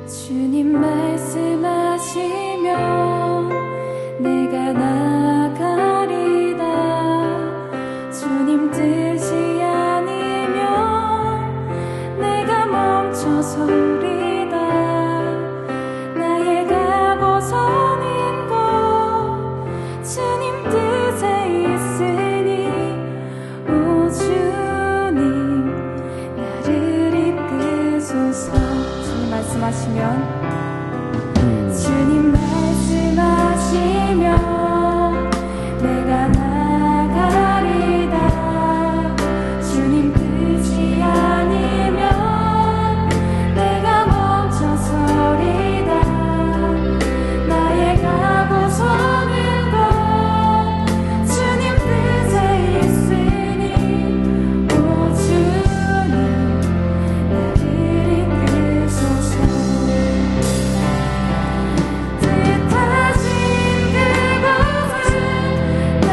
주님 말씀하시면 내가 나가리다. 주님 뜻이 아니면 내가 멈춰서리다. 나의 가고서는 곳 주님 뜻에 있으니 오 주님 나를 이끄소서. 주님 말씀하시면 주님 말씀하시면 내가 나가리다. 주님 뜻이 아니면 내가 멈춰서리다. 나의 가고서는 곳 주님 뜻에 있으니 오 주님 나를 이끄소서. 뜻하신 그곳은 나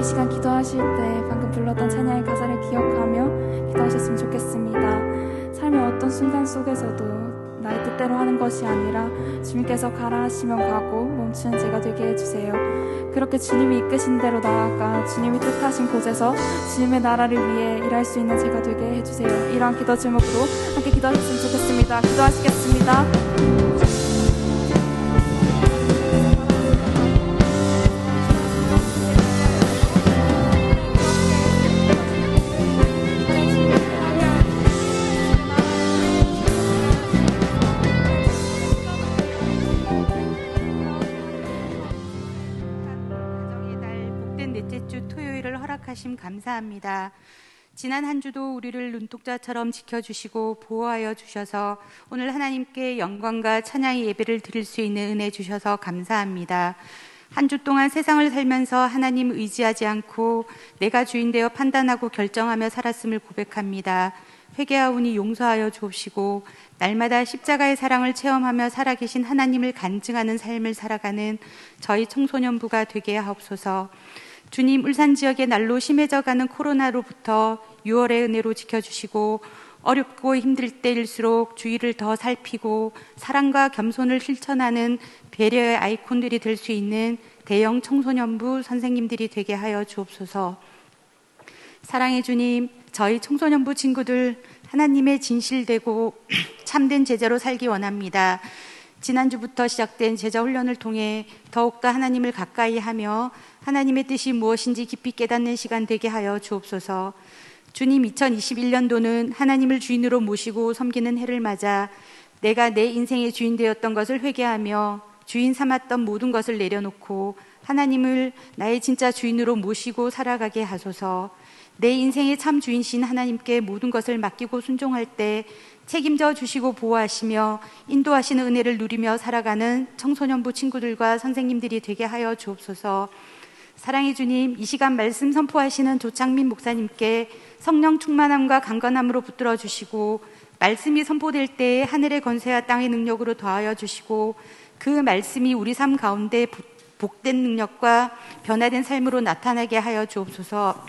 시간 기도하실 때 방금 불렀던 찬양의 가사를 기억하며 기도하셨으면 좋겠습니다. 삶의 어떤 순간 속에서도 나의 뜻대로 하는 것이 아니라 주님께서 가라 하시면 가고 멈추는 제가 되게 해주세요. 그렇게 주님이 이끄신 대로 나아가 주님이 뜻하신 곳에서 주님의 나라를 위해 일할 수 있는 제가 되게 해주세요. 이러한 기도 제목으로 함께 기도하셨으면 좋겠습니다. 기도하시겠습니다. 하심 감사합니다. 지난 한 주도 우리를 눈독자처럼 지켜주시고 보호하여 주셔서 오늘 하나님께 영광과 찬양의 예배를 드릴 수 있는 은혜 주셔서 감사합니다. 한 주 동안 세상을 살면서 하나님 의지하지 않고 내가 주인 되어 판단하고 결정하며 살았음을 고백합니다. 회개하오니 용서하여 주옵시고 날마다 십자가의 사랑을 체험하며 살아계신 하나님을 간증하는 삶을 살아가는 저희 청소년부가 되게 하옵소서. 주님, 울산 지역의 날로 심해져가는 코로나로부터 6월의 은혜로 지켜주시고 어렵고 힘들 때일수록 주의를 더 살피고 사랑과 겸손을 실천하는 배려의 아이콘들이 될 수 있는 대형 청소년부 선생님들이 되게 하여 주옵소서. 사랑의 주님, 저희 청소년부 친구들 하나님의 진실되고 참된 제자로 살기 원합니다. 지난주부터 시작된 제자 훈련을 통해 더욱더 하나님을 가까이 하며 하나님의 뜻이 무엇인지 깊이 깨닫는 시간 되게 하여 주옵소서. 주님, 2021년도는 하나님을 주인으로 모시고 섬기는 해를 맞아 내가 내 인생의 주인 되었던 것을 회개하며 주인 삼았던 모든 것을 내려놓고 하나님을 나의 진짜 주인으로 모시고 살아가게 하소서. 내 인생의 참 주인신 하나님께 모든 것을 맡기고 순종할 때 책임져 주시고 보호하시며 인도하시는 은혜를 누리며 살아가는 청소년부 친구들과 선생님들이 되게 하여 주옵소서. 사랑의 주님, 이 시간 말씀 선포하시는 조창민 목사님께 성령 충만함과 강건함으로 붙들어 주시고 말씀이 선포될 때에 하늘의 권세와 땅의 능력으로 더하여 주시고 그 말씀이 우리 삶 가운데 복된 능력과 변화된 삶으로 나타나게 하여 주옵소서.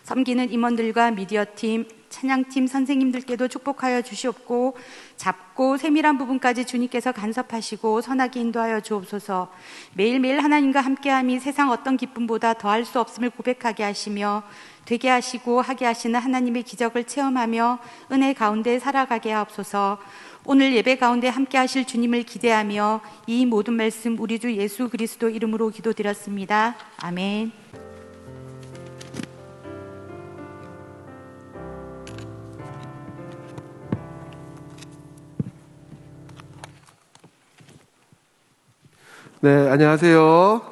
섬기는 임원들과 미디어팀, 찬양팀 선생님들께도 축복하여 주시옵고 작고 세밀한 부분까지 주님께서 간섭하시고 선하게 인도하여 주옵소서. 매일매일 하나님과 함께함이 세상 어떤 기쁨보다 더할 수 없음을 고백하게 하시며 되게 하시고 하게 하시는 하나님의 기적을 체험하며 은혜 가운데 살아가게 하옵소서. 오늘 예배 가운데 함께 하실 주님을 기대하며 이 모든 말씀 우리 주 예수 그리스도 이름으로 기도드렸습니다. 아멘. 네, 안녕하세요.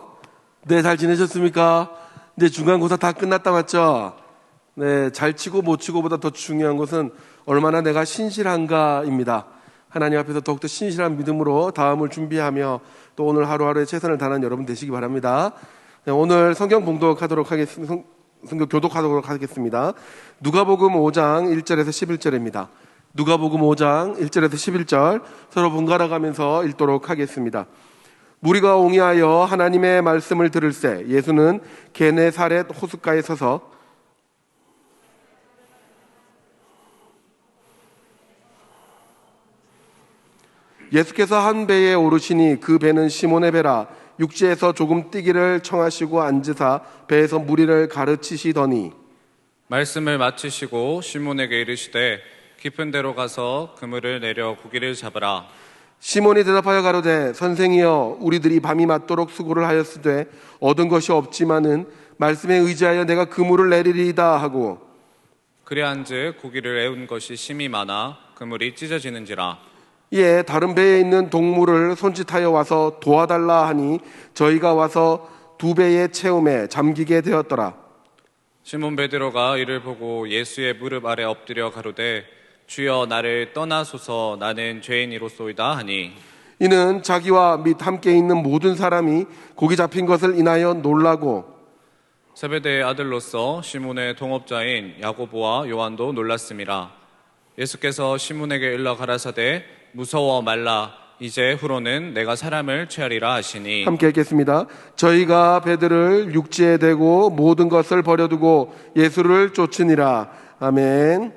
네, 잘 지내셨습니까? 네, 중간고사 다 끝났다 맞죠? 네, 잘 치고 못 치고보다 더 중요한 것은 얼마나 내가 신실한가입니다. 하나님 앞에서 더욱더 신실한 믿음으로 다음을 준비하며 또 오늘 하루하루에 최선을 다하는 여러분 되시기 바랍니다. 네, 오늘 성경 봉독하도록 하겠습니다. 성경 교독하도록 하겠습니다. 누가복음 5장 1절에서 11절입니다. 누가복음 5장 1절에서 11절 서로 번갈아 가면서 읽도록 하겠습니다. 무리가 옹이하여 하나님의 말씀을 들을새 예수는 게네사렛 호숫가에 서서 예수께서 한 배에 오르시니 그 배는 시몬의 배라 육지에서 조금 뛰기를 청하시고 앉으사 배에서 무리를 가르치시더니 말씀을 마치시고 시몬에게 이르시되 깊은 데로 가서 그물을 내려 고기를 잡으라. 시몬이 대답하여 가로되 선생이여 우리들이 밤이 맞도록 수고를 하였으되 얻은 것이 없지만은 말씀에 의지하여 내가 그물을 내리리이다 하고 그리한즉 고기를 애운 것이 심이 많아 그물이 찢어지는지라. 이에 다른 배에 있는 동물을 손짓하여 와서 도와달라 하니 저희가 와서 두 배의 채움에 잠기게 되었더라. 시몬 베드로가 이를 보고 예수의 무릎 아래 엎드려 가로되 주여 나를 떠나소서 나는 죄인이로소이다 하니 이는 자기와 및 함께 있는 모든 사람이 고기 잡힌 것을 인하여 놀라고 세베대의 아들로서 시몬의 동업자인 야고보와 요한도 놀랐음이라. 예수께서 시몬에게 일러 가라사대 무서워 말라 이제 후로는 내가 사람을 취하리라 하시니. 함께 읽겠습니다. 저희가 배들을 육지에 대고 모든 것을 버려두고 예수를 쫓으니라. 아멘.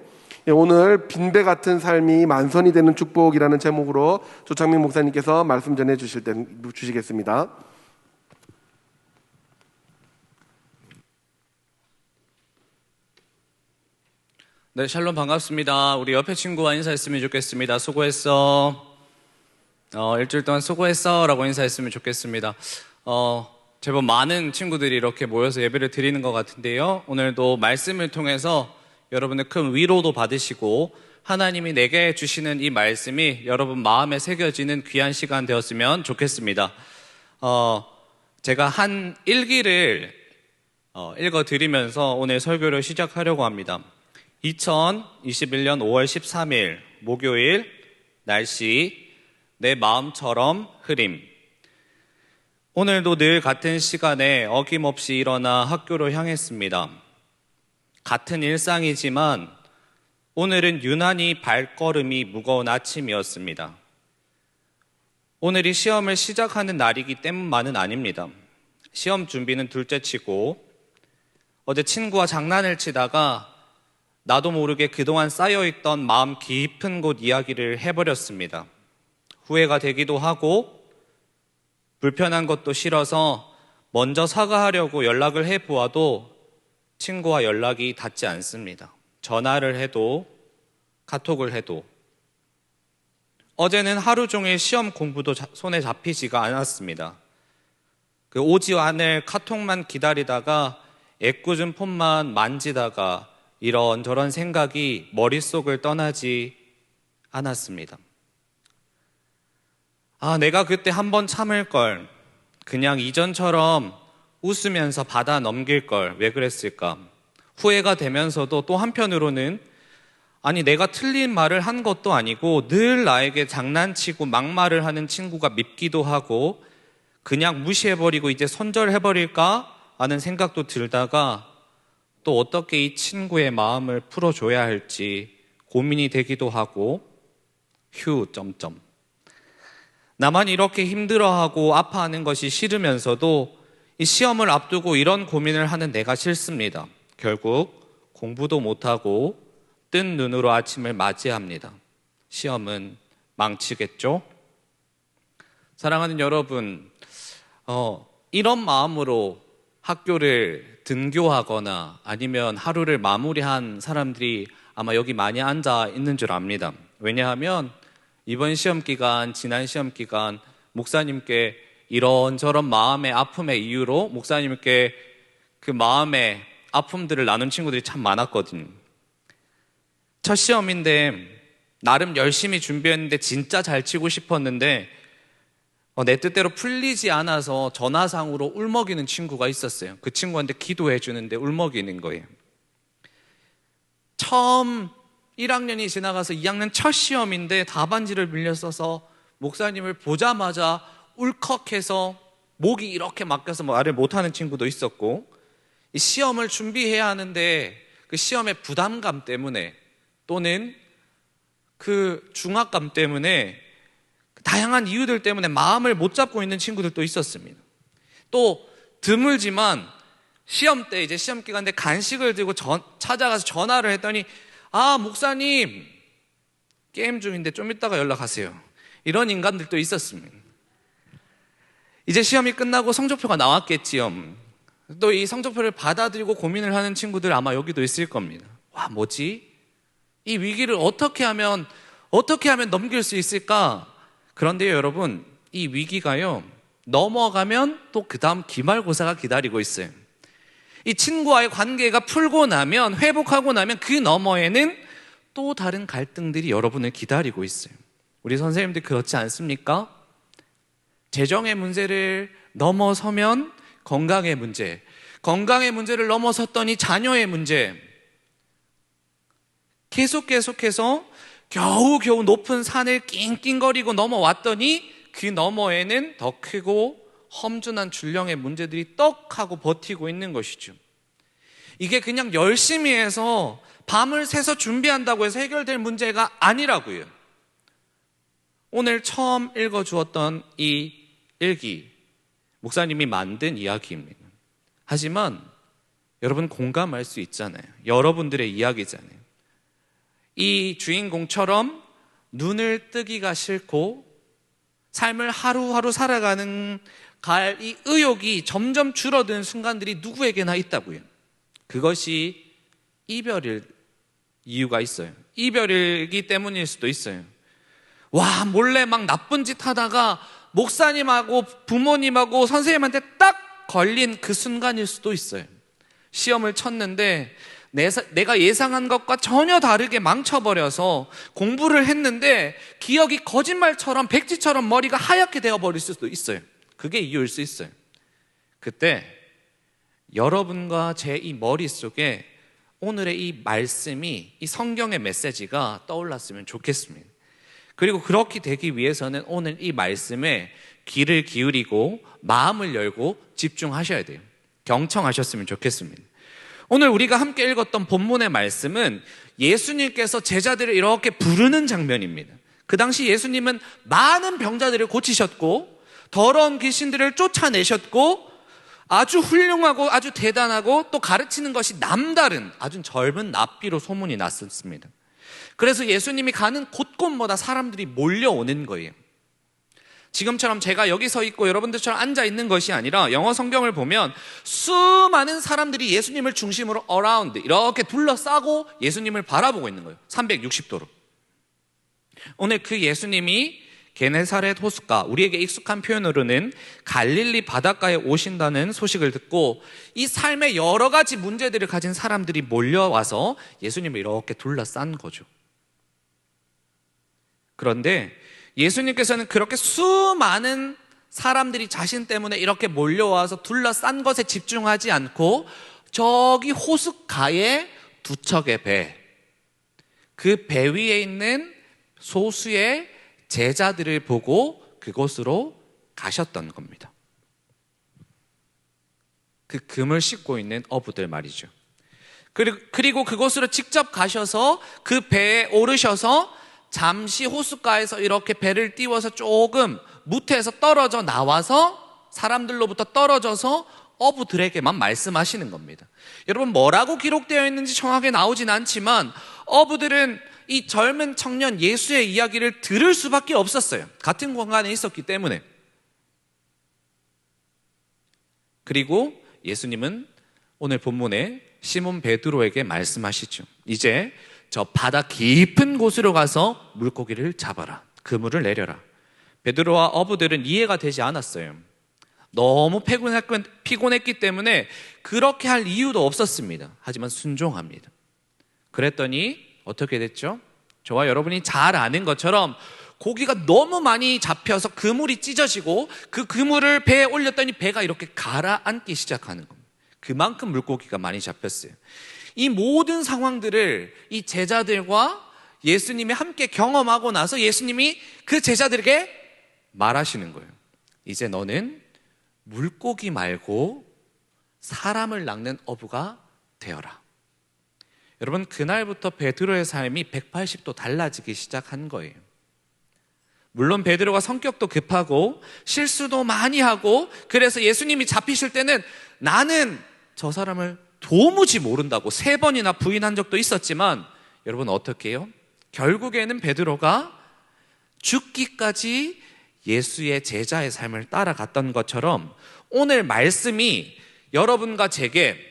오늘 빈배 같은 삶이 만선이 되는 축복이라는 제목으로 조창민 목사님께서 말씀 전해 주시겠습니다. 네, 샬롬 반갑습니다. 우리 옆에 친구와 인사했으면 좋겠습니다. 수고했어. 일주일 동안 수고했어 라고 인사했으면 좋겠습니다. 제법 많은 친구들이 이렇게 모여서 예배를 드리는 것 같은데요. 오늘도 말씀을 통해서 여러분의 큰 위로도 받으시고 하나님이 내게 주시는 이 말씀이 여러분 마음에 새겨지는 귀한 시간 되었으면 좋겠습니다. 제가 한 일기를 읽어드리면서 오늘 설교를 시작하려고 합니다. 2021년 5월 13일 목요일 날씨 내 마음처럼 흐림. 오늘도 늘 같은 시간에 어김없이 일어나 학교로 향했습니다. 같은 일상이지만 오늘은 유난히 발걸음이 무거운 아침이었습니다. 오늘이 시험을 시작하는 날이기 때문만은 아닙니다. 시험 준비는 둘째치고 어제 친구와 장난을 치다가 나도 모르게 그동안 쌓여있던 마음 깊은 곳 이야기를 해버렸습니다. 후회가 되기도 하고 불편한 것도 싫어서 먼저 사과하려고 연락을 해보아도 친구와 연락이 닿지 않습니다. 전화를 해도 카톡을 해도. 어제는 하루 종일 시험 공부도 손에 잡히지가 않았습니다. 그 오지 않을 카톡만 기다리다가 애꿎은 폰만 만지다가 이런저런 생각이 머릿속을 떠나지 않았습니다. 내가 그때 한번 참을 걸. 그냥 이전처럼 웃으면서 받아 넘길 걸. 왜 그랬을까? 후회가 되면서도 또 한편으로는 내가 틀린 말을 한 것도 아니고 늘 나에게 장난치고 막말을 하는 친구가 밉기도 하고 그냥 무시해버리고 이제 손절해버릴까 하는 생각도 들다가 또 어떻게 이 친구의 마음을 풀어줘야 할지 고민이 되기도 하고 나만 이렇게 힘들어하고 아파하는 것이 싫으면서도 이 시험을 앞두고 이런 고민을 하는 내가 싫습니다. 결국 공부도 못하고 뜬 눈으로 아침을 맞이합니다. 시험은 망치겠죠? 사랑하는 여러분, 이런 마음으로 학교를 등교하거나 아니면 하루를 마무리한 사람들이 아마 여기 많이 앉아 있는 줄 압니다. 왜냐하면 이번 시험 기간, 지난 시험 기간 목사님께 이런저런 마음의 아픔의 이유로 목사님께 그 마음의 아픔들을 나눈 친구들이 참 많았거든요. 첫 시험인데 나름 열심히 준비했는데 진짜 잘 치고 싶었는데 내 뜻대로 풀리지 않아서 전화상으로 울먹이는 친구가 있었어요. 그 친구한테 기도해 주는데 울먹이는 거예요. 처음 1학년이 지나가서 2학년 첫 시험인데 답안지를 빌려 써서 목사님을 보자마자 울컥해서 목이 이렇게 막혀서 말을 못하는 친구도 있었고, 이 시험을 준비해야 하는데 그 시험의 부담감 때문에 또는 그 중압감 때문에 다양한 이유들 때문에 마음을 못 잡고 있는 친구들도 있었습니다. 또 드물지만 시험 때 이제 시험 기간 때 간식을 들고 찾아가서 전화를 했더니 목사님 게임 중인데 좀 이따가 연락하세요. 이런 인간들도 있었습니다. 이제 시험이 끝나고 성적표가 나왔겠지요. 또 이 성적표를 받아들이고 고민을 하는 친구들 아마 여기도 있을 겁니다. 뭐지? 이 위기를 어떻게 하면 넘길 수 있을까? 그런데요, 여러분, 이 위기가요, 넘어가면 또 그 다음 기말고사가 기다리고 있어요. 이 친구와의 관계가 풀고 나면, 회복하고 나면 그 너머에는 또 다른 갈등들이 여러분을 기다리고 있어요. 우리 선생님들 그렇지 않습니까? 재정의 문제를 넘어서면 건강의 문제, 건강의 문제를 넘어섰더니 자녀의 문제, 계속해서 겨우 높은 산을 낑낑거리고 넘어왔더니 그 너머에는 더 크고 험준한 줄령의 문제들이 떡 하고 버티고 있는 것이죠. 이게 그냥 열심히 해서 밤을 새서 준비한다고 해서 해결될 문제가 아니라고요. 오늘 처음 읽어주었던 이 일기, 목사님이 만든 이야기입니다. 하지만 여러분 공감할 수 있잖아요. 여러분들의 이야기잖아요. 이 주인공처럼 눈을 뜨기가 싫고 삶을 하루하루 살아가는 이 의욕이 점점 줄어드는 순간들이 누구에게나 있다고요. 그것이 이별일 이유가 있어요. 이별이기 때문일 수도 있어요. 와, 몰래 막 나쁜 짓 하다가 목사님하고 부모님하고 선생님한테 딱 걸린 그 순간일 수도 있어요. 시험을 쳤는데 내가 예상한 것과 전혀 다르게 망쳐버려서 공부를 했는데 기억이 거짓말처럼 백지처럼 머리가 하얗게 되어버릴 수도 있어요. 그게 이유일 수 있어요. 그때 여러분과 제 이 머릿속에 오늘의 이 말씀이, 이 성경의 메시지가 떠올랐으면 좋겠습니다. 그리고 그렇게 되기 위해서는 오늘 이 말씀에 귀를 기울이고 마음을 열고 집중하셔야 돼요. 경청하셨으면 좋겠습니다. 오늘 우리가 함께 읽었던 본문의 말씀은 예수님께서 제자들을 이렇게 부르는 장면입니다. 그 당시 예수님은 많은 병자들을 고치셨고 더러운 귀신들을 쫓아내셨고 아주 훌륭하고 아주 대단하고 또 가르치는 것이 남다른 아주 젊은 납비로 소문이 났었습니다. 그래서 예수님이 가는 곳곳마다 사람들이 몰려오는 거예요. 지금처럼 제가 여기 서 있고 여러분들처럼 앉아 있는 것이 아니라 영어 성경을 보면 수많은 사람들이 예수님을 중심으로 around 이렇게 둘러싸고 예수님을 바라보고 있는 거예요. 360도로. 오늘 그 예수님이 게네사렛 호숫가, 우리에게 익숙한 표현으로는 갈릴리 바닷가에 오신다는 소식을 듣고 이 삶의 여러 가지 문제들을 가진 사람들이 몰려와서 예수님을 이렇게 둘러싼 거죠. 그런데 예수님께서는 그렇게 수많은 사람들이 자신 때문에 이렇게 몰려와서 둘러싼 것에 집중하지 않고 저기 호숫가에 두 척의 배, 그 배 위에 있는 소수의 제자들을 보고 그곳으로 가셨던 겁니다. 그 금을 싣고 있는 어부들 말이죠. 그리고 그곳으로 직접 가셔서 그 배에 오르셔서 잠시 호숫가에서 이렇게 배를 띄워서 조금 무태에서 떨어져 나와서 사람들로부터 떨어져서 어부들에게만 말씀하시는 겁니다. 여러분, 뭐라고 기록되어 있는지 정확하게 나오진 않지만 어부들은 이 젊은 청년 예수의 이야기를 들을 수밖에 없었어요. 같은 공간에 있었기 때문에. 그리고 예수님은 오늘 본문에 시몬 베드로에게 말씀하시죠. 이제 저 바다 깊은 곳으로 가서 물고기를 잡아라. 그물을 내려라. 베드로와 어부들은 이해가 되지 않았어요. 너무 피곤했기 때문에 그렇게 할 이유도 없었습니다. 하지만 순종합니다. 그랬더니 어떻게 됐죠? 저와 여러분이 잘 아는 것처럼 고기가 너무 많이 잡혀서 그물이 찢어지고 그 그물을 배에 올렸더니 배가 이렇게 가라앉기 시작하는 겁니다. 그만큼 물고기가 많이 잡혔어요. 이 모든 상황들을 이 제자들과 예수님이 함께 경험하고 나서 예수님이 그 제자들에게 말하시는 거예요. 이제 너는 물고기 말고 사람을 낚는 어부가 되어라. 여러분, 그날부터 베드로의 삶이 180도 달라지기 시작한 거예요. 물론 베드로가 성격도 급하고 실수도 많이 하고 그래서 예수님이 잡히실 때는 나는 저 사람을 도무지 모른다고 3번이나 부인한 적도 있었지만 여러분 어떻게 해요? 결국에는 베드로가 죽기까지 예수의 제자의 삶을 따라갔던 것처럼 오늘 말씀이 여러분과 제게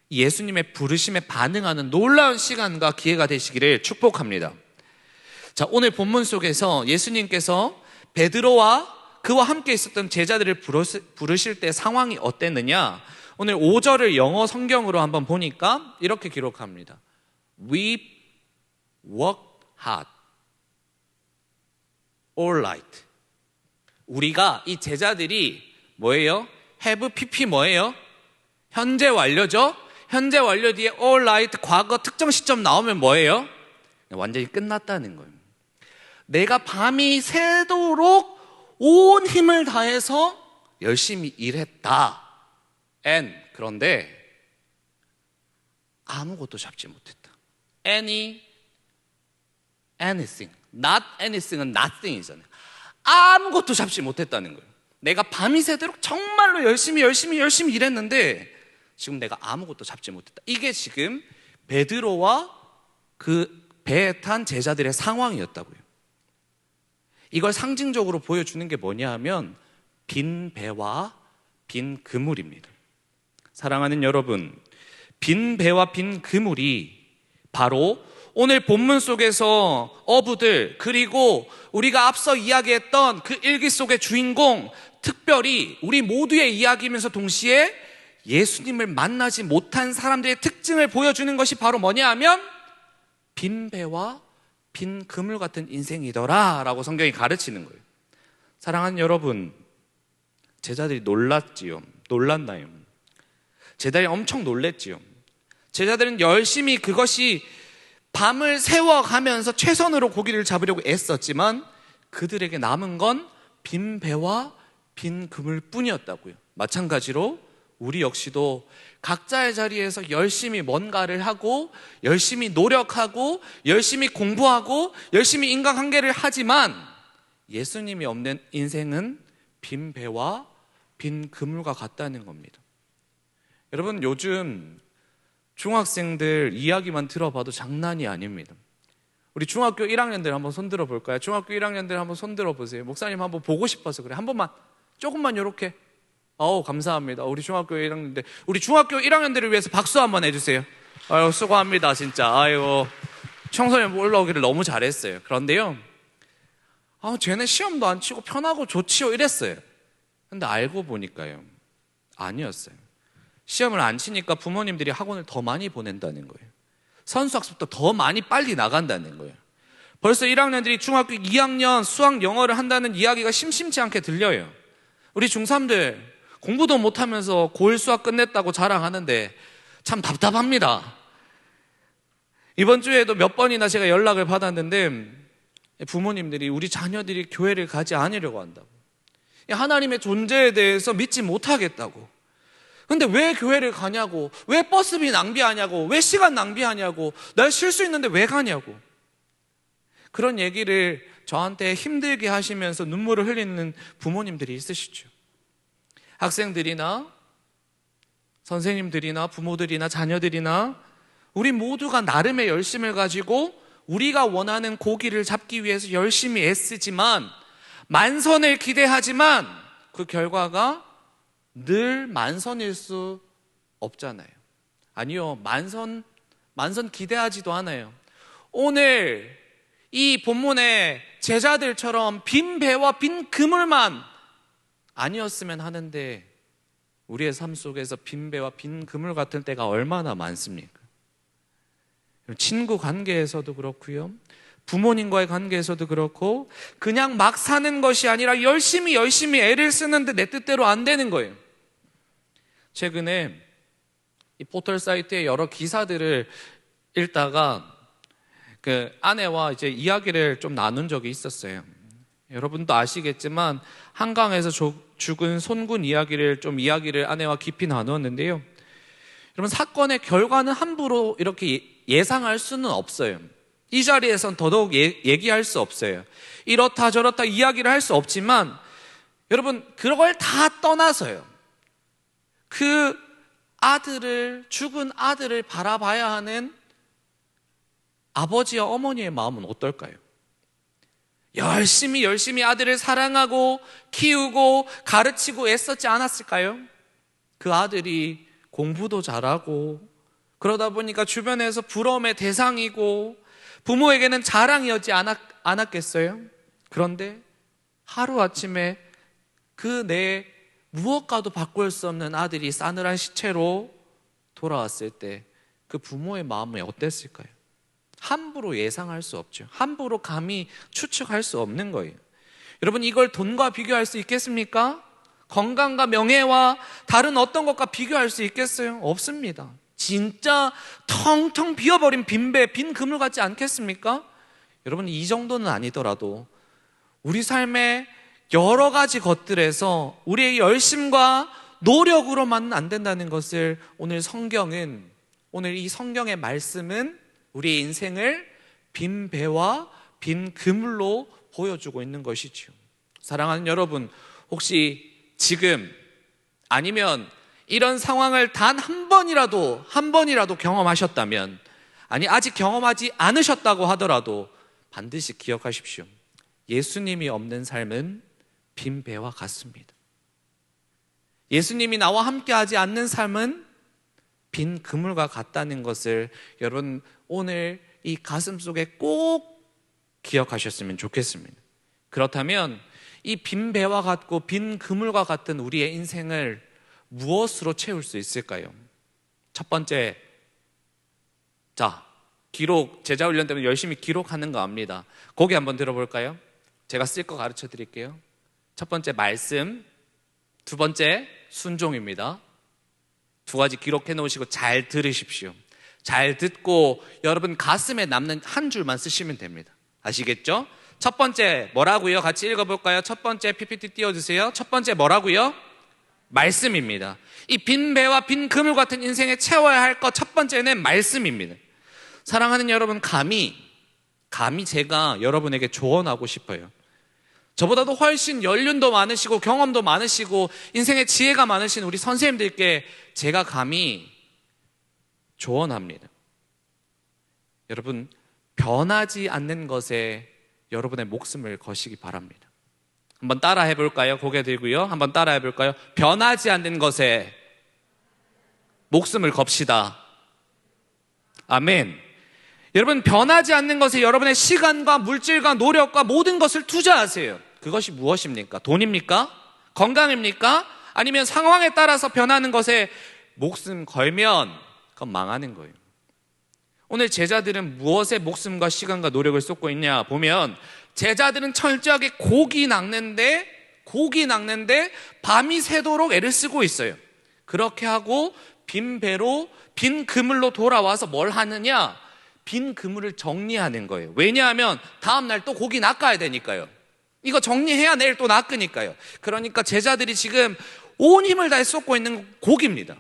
예수님의 부르심에 반응하는 놀라운 시간과 기회가 되시기를 축복합니다. 자, 오늘 본문 속에서 예수님께서 베드로와 그와 함께 있었던 제자들을 부르실 때 상황이 어땠느냐? 오늘 5절을 영어 성경으로 한번 보니까 이렇게 기록합니다. We worked hard, all night. 우리가 이 제자들이 뭐예요? have pp 뭐예요? 현재 완료죠? 현재 완료 뒤에 all night 과거 특정 시점 나오면 뭐예요? 완전히 끝났다는 거예요. 내가 밤이 새도록 온 힘을 다해서 열심히 일했다. 그런데 아무것도 잡지 못했다. anything not anything은 nothing이잖아요. 아무것도 잡지 못했다는 거예요. 내가 밤이 새도록 정말로 열심히 일했는데 지금 내가 아무것도 잡지 못했다. 이게 지금 베드로와 그 배에 탄 제자들의 상황이었다고요. 이걸 상징적으로 보여주는 게 뭐냐 하면 빈 배와 빈 그물입니다. 사랑하는 여러분, 빈 배와 빈 그물이 바로 오늘 본문 속에서 어부들, 그리고 우리가 앞서 이야기했던 그 일기 속의 주인공, 특별히 우리 모두의 이야기이면서 동시에 예수님을 만나지 못한 사람들의 특징을 보여주는 것이 바로 뭐냐 하면 빈 배와 빈 그물 같은 인생이더라 라고 성경이 가르치는 거예요. 사랑하는 여러분, 제자들이 놀랐나요? 제자들이 엄청 놀랬지요. 제자들은 열심히 그것이 밤을 새워가면서 최선으로 고기를 잡으려고 애썼지만 그들에게 남은 건 빈 배와 빈 그물 뿐이었다고요. 마찬가지로 우리 역시도 각자의 자리에서 열심히 뭔가를 하고 열심히 노력하고 열심히 공부하고 열심히 인간관계를 하지만 예수님이 없는 인생은 빈 배와 빈 그물과 같다는 겁니다. 여러분, 요즘 중학생들 이야기만 들어봐도 장난이 아닙니다. 우리 중학교 1학년들 한번 손들어 볼까요? 중학교 1학년들 한번 손들어 보세요. 목사님 한번 보고 싶어서 그래. 한 번만, 조금만 이렇게. 감사합니다. 우리 중학교 1학년들. 우리 중학교 1학년들을 위해서 박수 한번 해주세요. 아유, 수고합니다, 진짜. 아이고, 청소년 올라오기를 너무 잘했어요. 그런데요, 쟤네 시험도 안 치고 편하고 좋지요 이랬어요. 근데 알고 보니까요, 아니었어요. 시험을 안 치니까 부모님들이 학원을 더 많이 보낸다는 거예요. 선수학습도 더 많이 빨리 나간다는 거예요. 벌써 1학년들이 중학교 2학년 수학 영어를 한다는 이야기가 심심치 않게 들려요. 우리 중3들 공부도 못하면서 고1 수학 끝냈다고 자랑하는데 참 답답합니다. 이번 주에도 몇 번이나 제가 연락을 받았는데 부모님들이 우리 자녀들이 교회를 가지 않으려고 한다고, 하나님의 존재에 대해서 믿지 못하겠다고. 근데 왜 교회를 가냐고, 왜 버스비 낭비하냐고, 왜 시간 낭비하냐고, 날 쉴 수 있는데 왜 가냐고. 그런 얘기를 저한테 힘들게 하시면서 눈물을 흘리는 부모님들이 있으시죠. 학생들이나 선생님들이나 부모들이나 자녀들이나 우리 모두가 나름의 열심을 가지고 우리가 원하는 고기를 잡기 위해서 열심히 애쓰지만, 만선을 기대하지만 그 결과가 늘 만선일 수 없잖아요. 아니요, 만선 기대하지도 않아요. 오늘 이 본문의 제자들처럼 빈 배와 빈 그물만 아니었으면 하는데 우리의 삶 속에서 빈 배와 빈 그물 같은 때가 얼마나 많습니까? 친구 관계에서도 그렇고요, 부모님과의 관계에서도 그렇고, 그냥 막 사는 것이 아니라 열심히 애를 쓰는데 내 뜻대로 안 되는 거예요. 최근에 이 포털 사이트에 여러 기사들을 읽다가 그 아내와 이제 이야기를 좀 나눈 적이 있었어요. 여러분도 아시겠지만 한강에서 죽은 손군 이야기를 아내와 깊이 나누었는데요. 여러분, 사건의 결과는 함부로 이렇게 예상할 수는 없어요. 이 자리에선 더더욱 얘기할 수 없어요. 이렇다 저렇다 이야기를 할 수 없지만 여러분, 그걸 다 떠나서요, 그 죽은 아들을 바라봐야 하는 아버지와 어머니의 마음은 어떨까요? 열심히 아들을 사랑하고 키우고 가르치고 애썼지 않았을까요? 그 아들이 공부도 잘하고 그러다 보니까 주변에서 부러움의 대상이고 부모에게는 자랑이었지 않았겠어요? 그런데 하루아침에 그 내 무엇과도 바꿀 수 없는 아들이 싸늘한 시체로 돌아왔을 때 그 부모의 마음이 어땠을까요? 함부로 예상할 수 없죠. 함부로 감히 추측할 수 없는 거예요. 여러분, 이걸 돈과 비교할 수 있겠습니까? 건강과 명예와 다른 어떤 것과 비교할 수 있겠어요? 없습니다. 진짜 텅텅 비어버린 빈배, 빈 그물 같지 않겠습니까? 여러분, 이 정도는 아니더라도 우리 삶의 여러 가지 것들에서 우리의 열심과 노력으로만은 안 된다는 것을 오늘 이 성경의 말씀은 우리의 인생을 빈 배와 빈 그물로 보여주고 있는 것이지요. 사랑하는 여러분, 혹시 지금 아니면 이런 상황을 단 한 번이라도 경험하셨다면, 아니 아직 경험하지 않으셨다고 하더라도 반드시 기억하십시오. 예수님이 없는 삶은 빈 배와 같습니다. 예수님이 나와 함께하지 않는 삶은 빈 그물과 같다는 것을 여러분 오늘 이 가슴 속에 꼭 기억하셨으면 좋겠습니다. 그렇다면 이 빈 배와 같고 빈 그물과 같은 우리의 인생을 무엇으로 채울 수 있을까요? 첫 번째, 기록, 제자훈련 때문에 열심히 기록하는 거 압니다. 거기 한번 들어볼까요? 제가 쓸 거 가르쳐 드릴게요. 첫 번째, 말씀. 두 번째, 순종입니다. 두 가지 기록해 놓으시고 잘 들으십시오. 잘 듣고 여러분 가슴에 남는 한 줄만 쓰시면 됩니다. 아시겠죠? 첫 번째 뭐라고요? 같이 읽어볼까요? 첫 번째 PPT 띄워주세요. 첫 번째 뭐라고요? 말씀입니다. 이 빈 배와 빈 그물 같은 인생에 채워야 할 것 첫 번째는 말씀입니다. 사랑하는 여러분, 감히 제가 여러분에게 조언하고 싶어요. 저보다도 훨씬 연륜도 많으시고 경험도 많으시고 인생의 지혜가 많으신 우리 선생님들께 제가 감히 조언합니다. 여러분, 변하지 않는 것에 여러분의 목숨을 거시기 바랍니다. 한번 따라 해볼까요? 고개 들고요. 한번 따라 해볼까요? 변하지 않는 것에 목숨을 겁시다. 아멘. 여러분, 변하지 않는 것에 여러분의 시간과 물질과 노력과 모든 것을 투자하세요. 그것이 무엇입니까? 돈입니까? 건강입니까? 아니면 상황에 따라서 변하는 것에 목숨 걸면 그건 망하는 거예요. 오늘 제자들은 무엇에 목숨과 시간과 노력을 쏟고 있냐 보면, 제자들은 철저하게 고기 낚는데 밤이 새도록 애를 쓰고 있어요. 그렇게 하고 빈 배로, 빈 그물로 돌아와서 뭘 하느냐? 빈 그물을 정리하는 거예요. 왜냐하면 다음날 또 고기 낚아야 되니까요. 이거 정리해야 내일 또 낚으니까요. 그러니까 제자들이 지금 온 힘을 다해 쏟고 있는 고기입니다.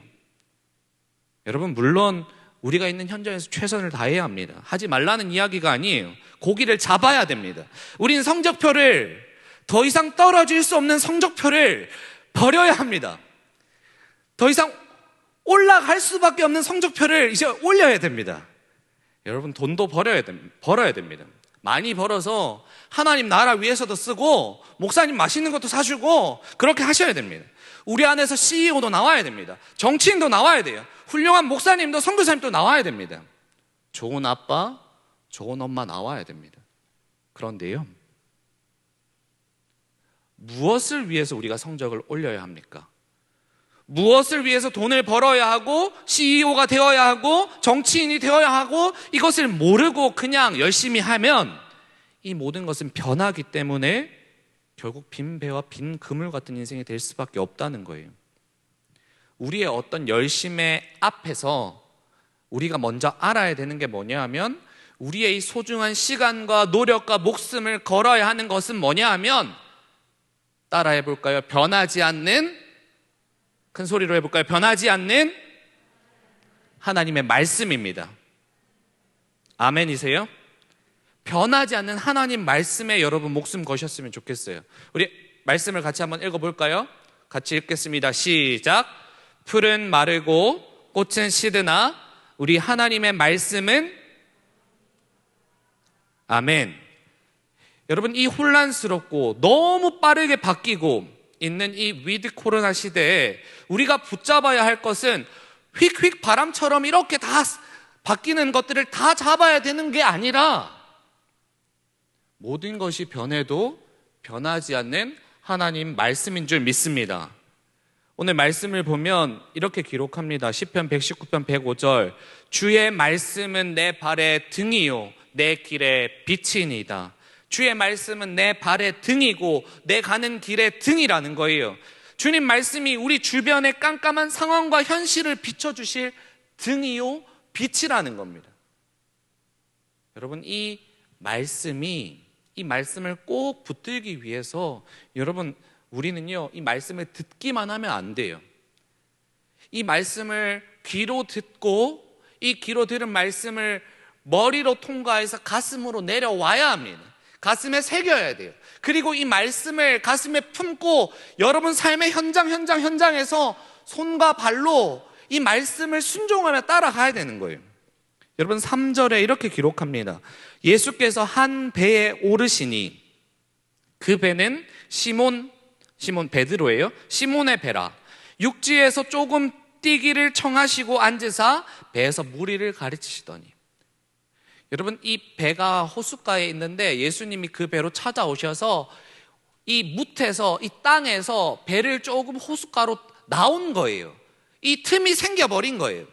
여러분, 물론 우리가 있는 현장에서 최선을 다해야 합니다. 하지 말라는 이야기가 아니에요. 고기를 잡아야 됩니다. 우린 성적표를, 더 이상 떨어질 수 없는 성적표를 버려야 합니다. 더 이상 올라갈 수밖에 없는 성적표를 이제 올려야 됩니다. 여러분, 돈도 벌어야 됩니다. 많이 벌어서 하나님 나라 위해서도 쓰고 목사님 맛있는 것도 사주고 그렇게 하셔야 됩니다. 우리 안에서 CEO도 나와야 됩니다. 정치인도 나와야 돼요. 훌륭한 목사님도 선교사님도 나와야 됩니다. 좋은 아빠, 좋은 엄마 나와야 됩니다. 그런데요, 무엇을 위해서 우리가 성적을 올려야 합니까? 무엇을 위해서 돈을 벌어야 하고 CEO가 되어야 하고 정치인이 되어야 하고 이것을 모르고 그냥 열심히 하면 이 모든 것은 변하기 때문에 결국 빈 배와 빈 그물 같은 인생이 될 수밖에 없다는 거예요. 우리의 어떤 열심의 앞에서 우리가 먼저 알아야 되는 게 뭐냐 하면, 우리의 이 소중한 시간과 노력과 목숨을 걸어야 하는 것은 뭐냐 하면, 따라해 볼까요? 변하지 않는, 큰 소리로 해볼까요? 변하지 않는 하나님의 말씀입니다. 아멘이세요? 변하지 않는 하나님 말씀에 여러분 목숨 거셨으면 좋겠어요. 우리 말씀을 같이 한번 읽어볼까요? 같이 읽겠습니다. 시작. 풀은 마르고 꽃은 시드나 우리 하나님의 말씀은, 아멘. 여러분, 이 혼란스럽고 너무 빠르게 바뀌고 있는 이 위드 코로나 시대에 우리가 붙잡아야 할 것은 휙휙 바람처럼 이렇게 다 바뀌는 것들을 다 잡아야 되는 게 아니라, 모든 것이 변해도 변하지 않는 하나님 말씀인 줄 믿습니다. 오늘 말씀을 보면 이렇게 기록합니다. 시편 119편 105절. 주의 말씀은 내 발의 등이요 내 길의 빛이니이다. 주의 말씀은 내 발의 등이고 내 가는 길의 등이라는 거예요. 주님 말씀이 우리 주변의 깜깜한 상황과 현실을 비춰주실 등이요 빛이라는 겁니다. 여러분, 이 말씀을 꼭 붙들기 위해서 여러분, 우리는요 이 말씀을 듣기만 하면 안 돼요. 이 말씀을 귀로 듣고 이 귀로 들은 말씀을 머리로 통과해서 가슴으로 내려와야 합니다. 가슴에 새겨야 돼요. 그리고 이 말씀을 가슴에 품고 여러분 삶의 현장에서 손과 발로 이 말씀을 순종하며 따라가야 되는 거예요. 여러분 3절에 이렇게 기록합니다. 예수께서 한 배에 오르시니 그 배는 시몬 베드로예요. 시몬의 배라. 육지에서 조금 뛰기를 청하시고 앉으사 배에서 무리를 가르치시더니. 여러분 이 배가 호숫가에 있는데 예수님이 그 배로 찾아오셔서 이 뭇에서 이 땅에서 배를 조금 호숫가로 나온 거예요. 이 틈이 생겨버린 거예요.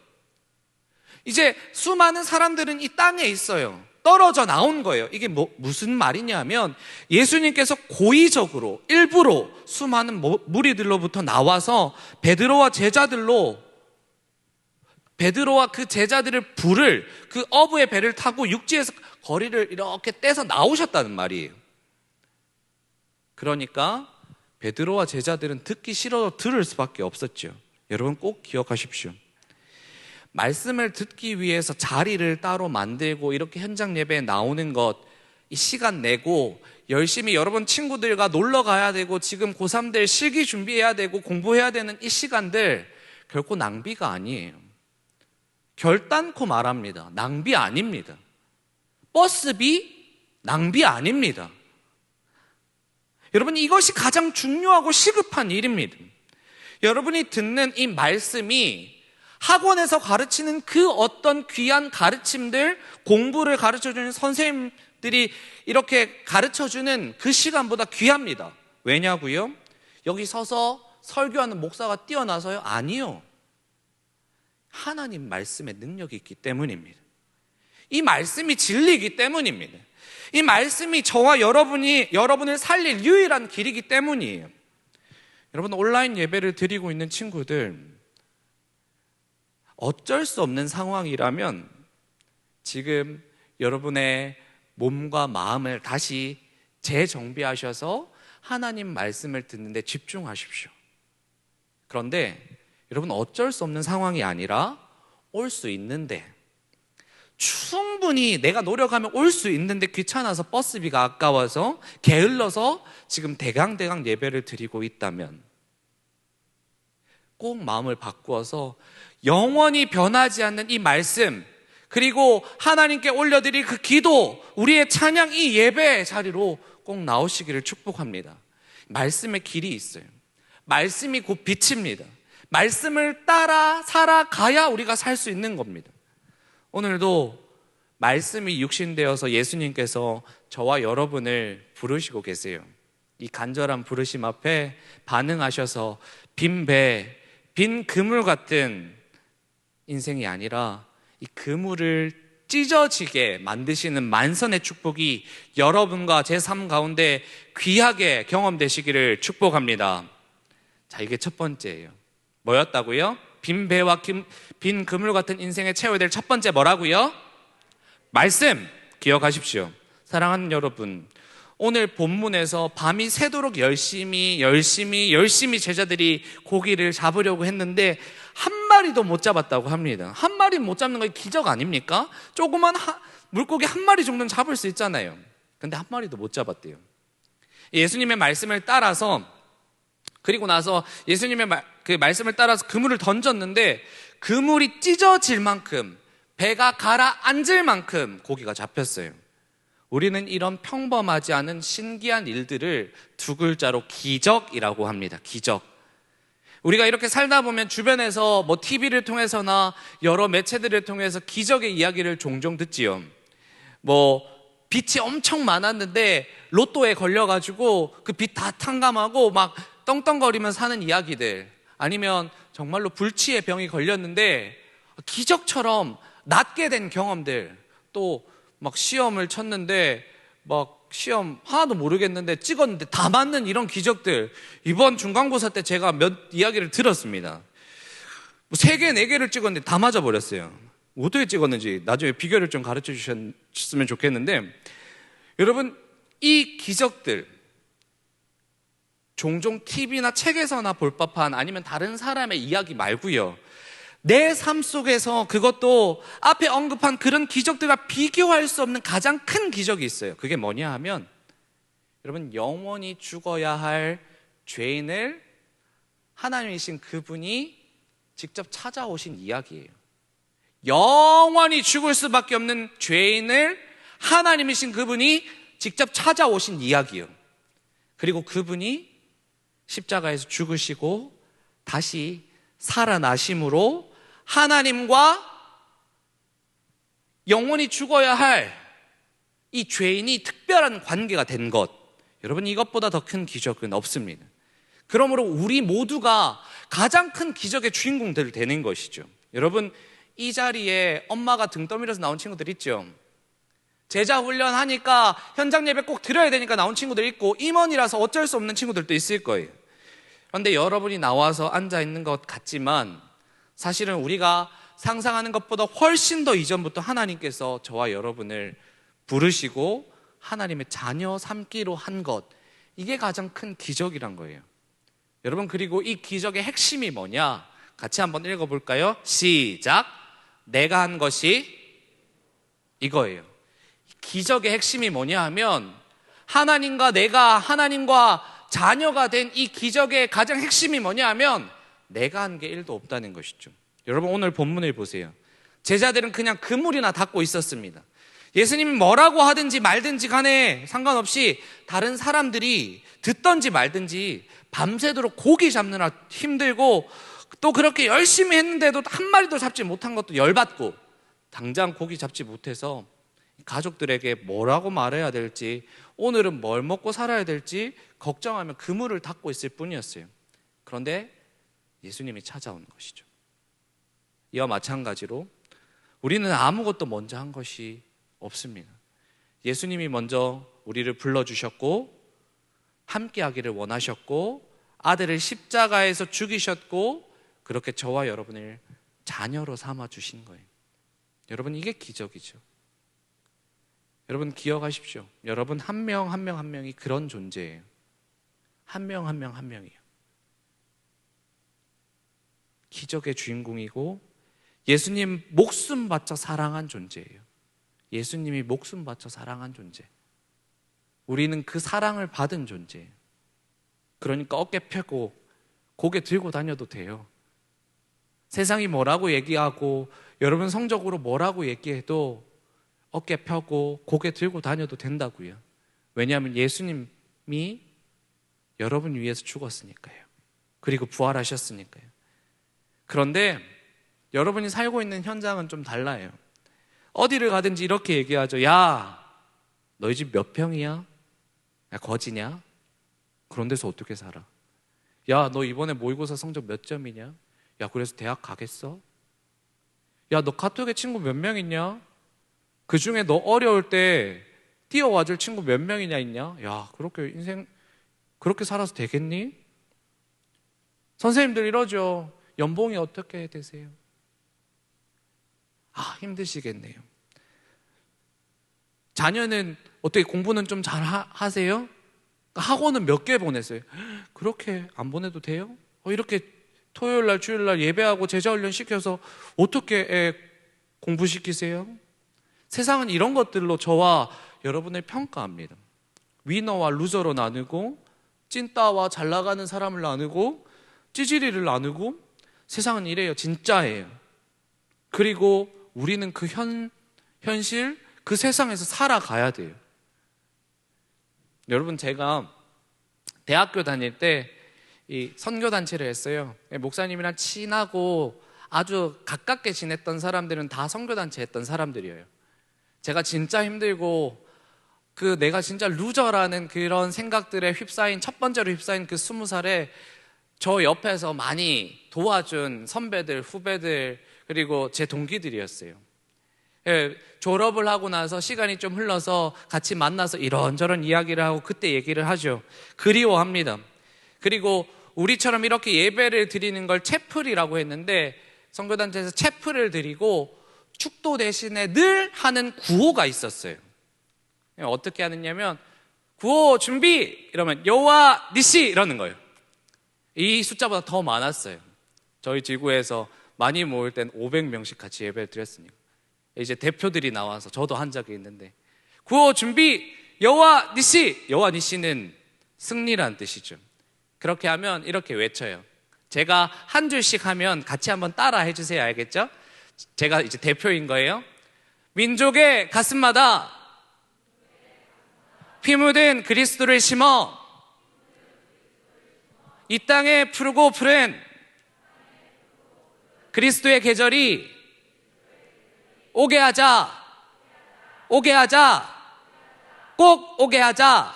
이제 수많은 사람들은 이 땅에 있어요. 떨어져 나온 거예요. 이게 무슨 말이냐면 예수님께서 고의적으로 일부러 수많은 무리들로부터 나와서 베드로와 그 제자들을 부를 그 어부의 배를 타고 육지에서 거리를 이렇게 떼서 나오셨다는 말이에요. 그러니까 베드로와 제자들은 듣기 싫어서 들을 수밖에 없었죠. 여러분 꼭 기억하십시오. 말씀을 듣기 위해서 자리를 따로 만들고 이렇게 현장 예배에 나오는 것, 이 시간 내고 열심히 여러분 친구들과 놀러 가야 되고 지금 고3들 실기 준비해야 되고 공부해야 되는 이 시간들 결코 낭비가 아니에요. 결단코 말합니다. 낭비 아닙니다. 버스비 낭비 아닙니다. 여러분 이것이 가장 중요하고 시급한 일입니다. 여러분이 듣는 이 말씀이 학원에서 가르치는 그 어떤 귀한 가르침들, 공부를 가르쳐주는 선생님들이 이렇게 가르쳐주는 그 시간보다 귀합니다. 왜냐고요? 여기 서서 설교하는 목사가 뛰어나서요? 아니요. 하나님 말씀의 능력이 있기 때문입니다. 이 말씀이 진리이기 때문입니다. 이 말씀이 저와 여러분을 살릴 유일한 길이기 때문이에요. 여러분 온라인 예배를 드리고 있는 친구들, 어쩔 수 없는 상황이라면 지금 여러분의 몸과 마음을 다시 재정비하셔서 하나님 말씀을 듣는데 집중하십시오. 그런데 여러분 어쩔 수 없는 상황이 아니라 올 수 있는데, 충분히 내가 노력하면 올 수 있는데 귀찮아서 버스비가 아까워서 게을러서 지금 대강 예배를 드리고 있다면 꼭 마음을 바꾸어서 영원히 변하지 않는 이 말씀, 그리고 하나님께 올려드릴 그 기도, 우리의 찬양, 이 예배의 자리로 꼭 나오시기를 축복합니다. 말씀의 길이 있어요. 말씀이 곧 빛입니다. 말씀을 따라 살아가야 우리가 살 수 있는 겁니다. 오늘도 말씀이 육신되어서 예수님께서 저와 여러분을 부르시고 계세요. 이 간절한 부르심 앞에 반응하셔서 빈 배, 빈 그물 같은 인생이 아니라 이 그물을 찢어지게 만드시는 만선의 축복이 여러분과 제 삶 가운데 귀하게 경험되시기를 축복합니다. 자, 이게 첫 번째예요. 뭐였다고요? 빈 배와 빈 그물 같은 인생에 채워야 될 첫 번째 뭐라고요? 말씀! 기억하십시오. 사랑하는 여러분, 오늘 본문에서 밤이 새도록 열심히 제자들이 고기를 잡으려고 했는데 한 마리도 못 잡았다고 합니다. 한 마리 못 잡는 건 기적 아닙니까? 조그만 물고기 한 마리 정도는 잡을 수 있잖아요. 근데 한 마리도 못 잡았대요. 예수님의 말씀을 따라서, 그리고 나서 예수님의 그 말씀을 따라서 그물을 던졌는데 그물이 찢어질 만큼, 배가 가라앉을 만큼 고기가 잡혔어요. 우리는 이런 평범하지 않은 신기한 일들을 두 글자로 기적이라고 합니다. 기적. 우리가 이렇게 살다 보면 주변에서 뭐 TV를 통해서나 여러 매체들을 통해서 기적의 이야기를 종종 듣지요. 뭐 빚이 엄청 많았는데 로또에 걸려가지고 그 빚 다 탕감하고 막 떵떵거리면서 사는 이야기들, 아니면 정말로 불치의 병이 걸렸는데 기적처럼 낫게 된 경험들, 또 막 시험을 쳤는데 막 시험 하나도 모르겠는데 찍었는데 다 맞는 이런 기적들, 이번 중간고사 때 제가 몇 이야기를 들었습니다. 3개, 4개를 찍었는데 다 맞아버렸어요. 어떻게 찍었는지 나중에 비결을 좀 가르쳐 주셨으면 좋겠는데, 여러분 이 기적들 종종 TV나 책에서나 볼 법한, 아니면 다른 사람의 이야기 말고요, 내 삶 속에서 그것도 앞에 언급한 그런 기적들과 비교할 수 없는 가장 큰 기적이 있어요. 그게 뭐냐 하면 여러분, 영원히 죽어야 할 죄인을 하나님이신 그분이 직접 찾아오신 이야기예요. 영원히 죽을 수밖에 없는 죄인을 하나님이신 그분이 직접 찾아오신 이야기예요. 그리고 그분이 십자가에서 죽으시고 다시 살아나심으로 하나님과 영원히 죽어야 할 이 죄인이 특별한 관계가 된 것, 여러분, 이것보다 더 큰 기적은 없습니다. 그러므로 우리 모두가 가장 큰 기적의 주인공들 되는 것이죠. 여러분, 이 자리에 엄마가 등 떠밀어서 나온 친구들 있죠. 제자 훈련하니까 현장 예배 꼭 드려야 되니까 나온 친구들 있고, 임원이라서 어쩔 수 없는 친구들도 있을 거예요. 그런데 여러분이 나와서 앉아 있는 것 같지만 사실은 우리가 상상하는 것보다 훨씬 더 이전부터 하나님께서 저와 여러분을 부르시고 하나님의 자녀 삼기로 한 것, 이게 가장 큰 기적이란 거예요. 여러분, 그리고 이 기적의 핵심이 뭐냐? 같이 한번 읽어볼까요? 시작. 내가 한 것이 이거예요. 기적의 핵심이 뭐냐 하면 하나님과 내가 하나님과 자녀가 된 이 기적의 가장 핵심이 뭐냐 하면 내가 한 게 1도 없다는 것이죠. 여러분, 오늘 본문을 보세요. 제자들은 그냥 그물이나 닫고 있었습니다. 예수님이 뭐라고 하든지 말든지 간에 상관없이 다른 사람들이 듣든지 말든지 밤새도록 고기 잡느라 힘들고 또 그렇게 열심히 했는데도 한 마리도 잡지 못한 것도 열받고 당장 고기 잡지 못해서 가족들에게 뭐라고 말해야 될지, 오늘은 뭘 먹고 살아야 될지 걱정하며 그물을 닫고 있을 뿐이었어요. 그런데 예수님이 찾아오는 것이죠. 이와 마찬가지로 우리는 아무것도 먼저 한 것이 없습니다. 예수님이 먼저 우리를 불러주셨고 함께 하기를 원하셨고 아들을 십자가에서 죽이셨고 그렇게 저와 여러분을 자녀로 삼아주신 거예요. 여러분, 이게 기적이죠. 여러분, 기억하십시오. 여러분 한 명 한 명 한 명이 그런 존재예요. 한 명 한 명 한 명이에요. 기적의 주인공이고 예수님 목숨 바쳐 사랑한 존재예요. 예수님이 목숨 바쳐 사랑한 존재. 우리는 그 사랑을 받은 존재예요. 그러니까 어깨 펴고 고개 들고 다녀도 돼요. 세상이 뭐라고 얘기하고 여러분 성적으로 뭐라고 얘기해도 어깨 펴고 고개 들고 다녀도 된다고요. 왜냐하면 예수님이 여러분 위해서 죽었으니까요. 그리고 부활하셨으니까요. 그런데 여러분이 살고 있는 현장은 좀 달라요. 어디를 가든지 이렇게 얘기하죠. 야, 너희 집 몇 평이야? 야, 거지냐? 그런 데서 어떻게 살아? 야, 너 이번에 모의고사 성적 몇 점이냐? 야, 그래서 대학 가겠어? 야, 너 카톡에 친구 몇 명 있냐? 그 중에 너 어려울 때 뛰어와줄 친구 몇 명이냐 있냐? 야, 그렇게 인생 그렇게 살아서 되겠니? 선생님들 이러죠. 연봉이 어떻게 되세요? 아, 힘드시겠네요. 자녀는 어떻게 공부는 좀 잘 하세요? 학원은 몇 개 보냈어요? 그렇게 안 보내도 돼요? 이렇게 토요일 날 주일 날 예배하고 제자훈련 시켜서 어떻게 애 공부시키세요? 세상은 이런 것들로 저와 여러분을 평가합니다. 위너와 루저로 나누고 찐따와 잘 나가는 사람을 나누고 찌질이를 나누고 세상은 이래요. 진짜예요. 그리고 우리는 그 현실, 그 세상에서 살아가야 돼요. 여러분, 제가 대학교 다닐 때 이 선교단체를 했어요. 목사님이랑 친하고 아주 가깝게 지냈던 사람들은 다 선교단체 했던 사람들이에요. 제가 진짜 힘들고 내가 진짜 루저라는 그런 생각들에 휩싸인, 첫 번째로 휩싸인 그 20살에 저 옆에서 많이 도와준 선배들, 후배들, 그리고 제 동기들이었어요. 졸업을 하고 나서 시간이 좀 흘러서 같이 만나서 이런저런 이야기를 하고 그때 얘기를 하죠. 그리워합니다. 그리고 우리처럼 이렇게 예배를 드리는 걸 채플이라고 했는데 선교단체에서 채플을 드리고 축도 대신에 늘 하는 구호가 있었어요. 어떻게 하느냐면 구호 준비! 이러면 여호와 니시! 이러는 거예요. 이 숫자보다 더 많았어요. 저희 지구에서 많이 모일 땐 500명씩 같이 예배를 드렸으니까. 이제 대표들이 나와서 저도 한 적이 있는데 구호 준비 여호와 니시. 여호와 니시는 승리란 뜻이죠. 그렇게 하면 이렇게 외쳐요. 제가 한 줄씩 하면 같이 한번 따라 해주세요. 알겠죠? 제가 이제 대표인 거예요. 민족의 가슴마다 피 묻은 그리스도를 심어 이 땅에 푸르고 푸른 그리스도의 계절이 오게 하자. 오게 하자. 꼭 오게 하자.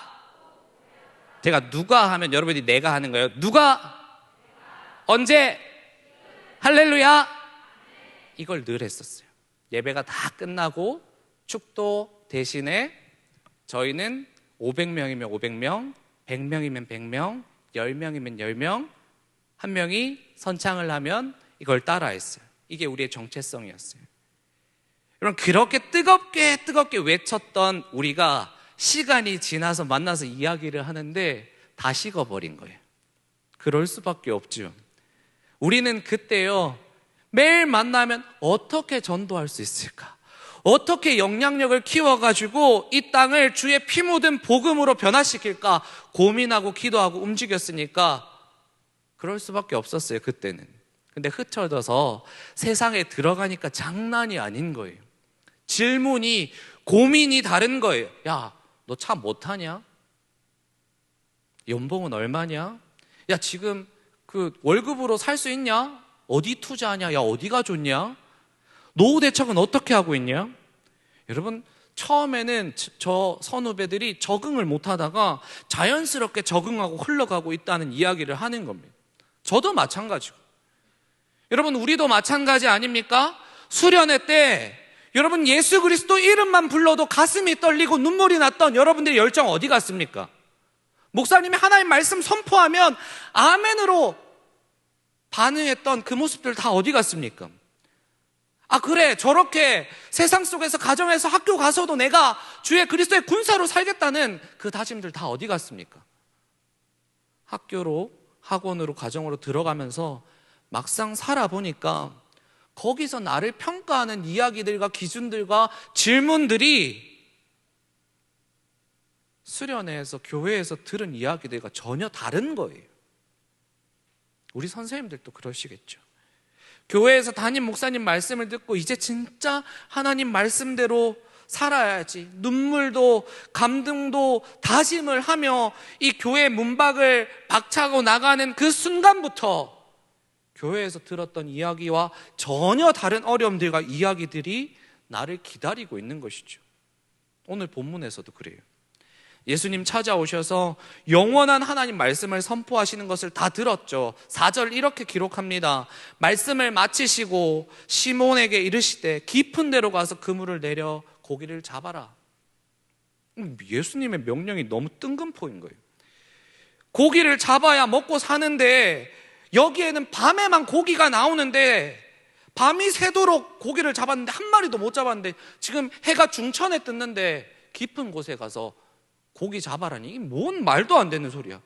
제가 누가 하면 여러분이 내가 하는 거예요. 누가? 언제? 할렐루야. 이걸 늘 했었어요. 예배가 다 끝나고 축도 대신에 저희는 500명이면 500명, 100명이면 100명, 10명이면 10명, 한 명이 선창을 하면 이걸 따라했어요. 이게 우리의 정체성이었어요. 여러분, 그렇게 뜨겁게 외쳤던 우리가 시간이 지나서 만나서 이야기를 하는데 다 식어버린 거예요. 그럴 수밖에 없죠. 우리는 그때요, 매일 만나면 어떻게 전도할 수 있을까? 어떻게 영향력을 키워가지고 이 땅을 주의 피 묻은 복음으로 변화시킬까? 고민하고 기도하고 움직였으니까 그럴 수밖에 없었어요, 그때는. 근데 흩어져서 세상에 들어가니까 장난이 아닌 거예요. 질문이, 고민이 다른 거예요. 야, 너 차 못하냐? 연봉은 얼마냐? 야, 지금 그 월급으로 살 수 있냐? 어디 투자하냐? 야, 어디가 좋냐? 노후 대책은 어떻게 하고 있냐? 여러분, 처음에는 저 선후배들이 적응을 못하다가 자연스럽게 적응하고 흘러가고 있다는 이야기를 하는 겁니다. 저도 마찬가지고. 여러분, 우리도 마찬가지 아닙니까? 수련회 때 여러분, 예수 그리스도 이름만 불러도 가슴이 떨리고 눈물이 났던 여러분들의 열정 어디 갔습니까? 목사님이 하나님 말씀 선포하면 아멘으로 반응했던 그 모습들 다 어디 갔습니까? 아, 그래, 저렇게 세상 속에서 가정에서 학교 가서도 내가 주의 그리스도의 군사로 살겠다는 그 다짐들 다 어디 갔습니까? 학교로, 학원으로, 가정으로 들어가면서 막상 살아보니까 거기서 나를 평가하는 이야기들과 기준들과 질문들이 수련회에서, 교회에서 들은 이야기들과 전혀 다른 거예요. 우리 선생님들도 그러시겠죠. 교회에서 담임 목사님 말씀을 듣고 이제 진짜 하나님 말씀대로 살아야지, 눈물도 감동도 다짐을 하며 이 교회 문밖을 박차고 나가는 그 순간부터 교회에서 들었던 이야기와 전혀 다른 어려움들과 이야기들이 나를 기다리고 있는 것이죠. 오늘 본문에서도 그래요. 예수님 찾아오셔서 영원한 하나님 말씀을 선포하시는 것을 다 들었죠. 4절 이렇게 기록합니다. 말씀을 마치시고 시몬에게 이르시되 깊은 데로 가서 그물을 내려 고기를 잡아라. 예수님의 명령이 너무 뜬금포인 거예요. 고기를 잡아야 먹고 사는데 여기에는 밤에만 고기가 나오는데 밤이 새도록 고기를 잡았는데 한 마리도 못 잡았는데 지금 해가 중천에 떴는데 깊은 곳에 가서 고기 잡아라니, 이게 뭔 말도 안 되는 소리야.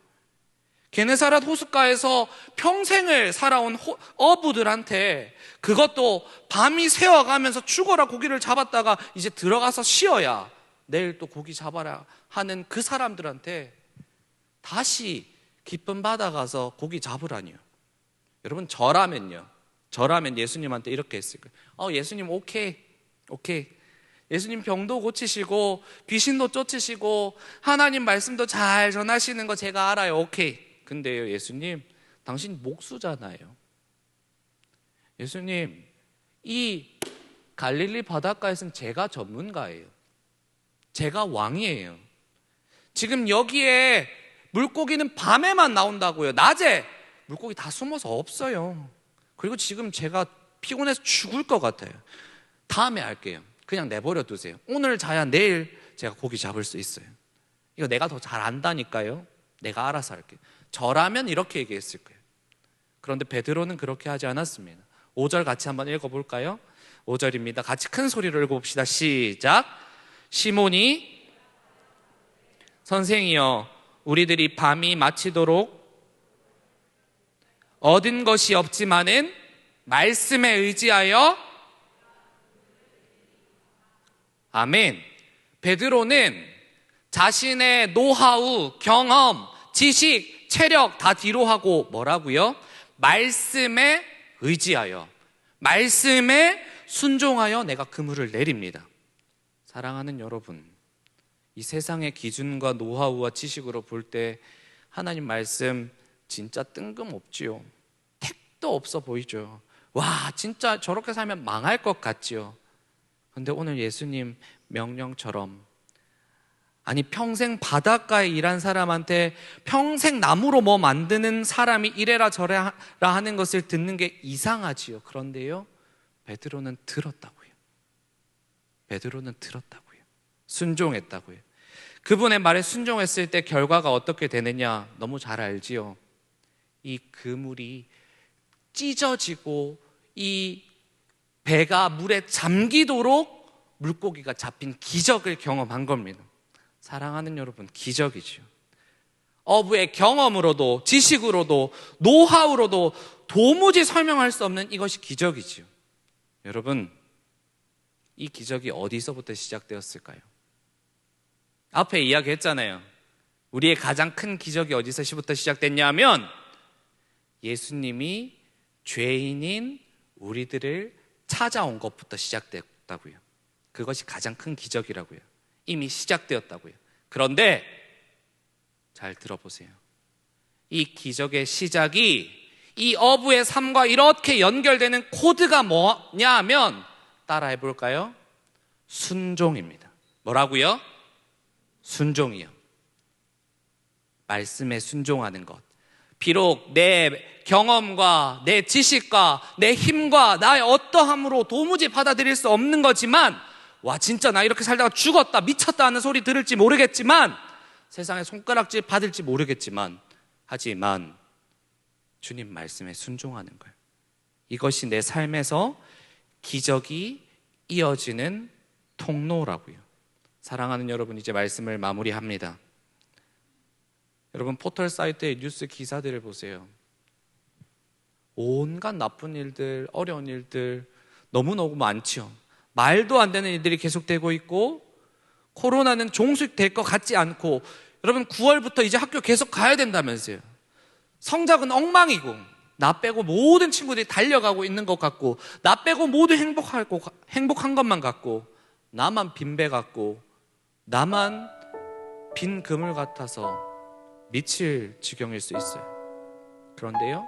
게네사렛 호숫가에서 평생을 살아온 어부들한테 그것도 밤이 새어가면서 죽어라 고기를 잡았다가 이제 들어가서 쉬어야 내일 또 고기 잡아라 하는 그 사람들한테 다시 깊은 바다 가서 고기 잡으라니요. 여러분, 저라면 예수님한테 이렇게 했을 거예요. 예수님 오케이. 예수님 병도 고치시고 귀신도 쫓으시고 하나님 말씀도 잘 전하시는 거 제가 알아요. 오케이. 근데요, 예수님, 당신 목수잖아요. 예수님, 이 갈릴리 바닷가에서는 제가 전문가예요. 제가 왕이에요. 지금 여기에 물고기는 밤에만 나온다고요. 낮에 물고기 다 숨어서 없어요. 그리고 지금 제가 피곤해서 죽을 것 같아요. 다음에 할게요. 그냥 내버려 두세요. 오늘 자야 내일 제가 고기 잡을 수 있어요. 이거 내가 더 잘 안다니까요. 내가 알아서 할게요. 저라면 이렇게 얘기했을 거예요. 그런데 베드로는 그렇게 하지 않았습니다. 5절 같이 한번 읽어볼까요? 5절입니다. 같이 큰 소리로 읽어봅시다. 시작. 시몬이 선생이여, 우리들이 밤이 마치도록 얻은 것이 없지만은 말씀에 의지하여. 아멘. 베드로는 자신의 노하우, 경험, 지식, 체력 다 뒤로 하고 뭐라고요? 말씀에 의지하여, 말씀에 순종하여 내가 그물을 내립니다. 사랑하는 여러분, 이 세상의 기준과 노하우와 지식으로 볼 때 하나님 말씀 진짜 뜬금없지요. 택도 없어 보이죠. 와, 진짜 저렇게 살면 망할 것 같지요. 근데 오늘 예수님 명령처럼, 아니 평생 바닷가에 일한 사람한테 평생 나무로 뭐 만드는 사람이 이래라 저래라 하는 것을 듣는 게 이상하지요. 그런데요, 베드로는 들었다고요. 베드로는 들었다고요. 순종했다고요. 그분의 말에 순종했을 때 결과가 어떻게 되느냐 너무 잘 알지요. 이 그물이 찢어지고 이 배가 물에 잠기도록 물고기가 잡힌 기적을 경험한 겁니다. 사랑하는 여러분, 기적이죠. 어부의 경험으로도 지식으로도 노하우로도 도무지 설명할 수 없는 이것이 기적이지요. 여러분, 이 기적이 어디서부터 시작되었을까요? 앞에 이야기했잖아요. 우리의 가장 큰 기적이 어디서부터 시작됐냐면 예수님이 죄인인 우리들을 찾아온 것부터 시작됐다고요. 그것이 가장 큰 기적이라고요. 이미 시작되었다고요. 그런데 잘 들어보세요. 이 기적의 시작이 이 어부의 삶과 이렇게 연결되는 코드가 뭐냐 하면 따라해 볼까요? 순종입니다. 뭐라고요? 순종이요. 말씀에 순종하는 것. 비록 내 경험과 내 지식과 내 힘과 나의 어떠함으로 도무지 받아들일 수 없는 거지만, 와 진짜 나 이렇게 살다가 죽었다 미쳤다 하는 소리 들을지 모르겠지만, 세상에 손가락질 받을지 모르겠지만, 하지만 주님 말씀에 순종하는 거예요. 이것이 내 삶에서 기적이 이어지는 통로라고요. 사랑하는 여러분, 이제 말씀을 마무리합니다. 여러분, 포털 사이트의 뉴스 기사들을 보세요. 온갖 나쁜 일들, 어려운 일들 너무너무 많죠. 말도 안 되는 일들이 계속되고 있고, 코로나는 종식될 것 같지 않고, 여러분 9월부터 이제 학교 계속 가야 된다면서요. 성적은 엉망이고, 나 빼고 모든 친구들이 달려가고 있는 것 같고, 나 빼고 모두 행복한 것만 같고, 나만 빈배 같고, 나만 빈 그물 같아서 미칠 지경일 수 있어요. 그런데요,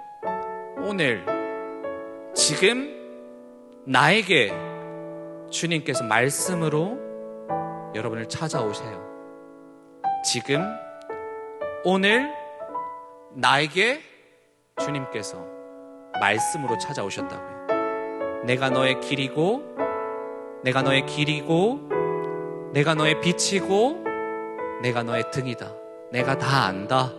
오늘 지금 나에게 주님께서 말씀으로 여러분을 찾아오세요. 지금 오늘 나에게 주님께서 말씀으로 찾아오셨다고요. 내가 너의 길이고, 내가 너의 길이고, 내가 너의 빛이고, 내가 너의 등이다. 내가 다 안다.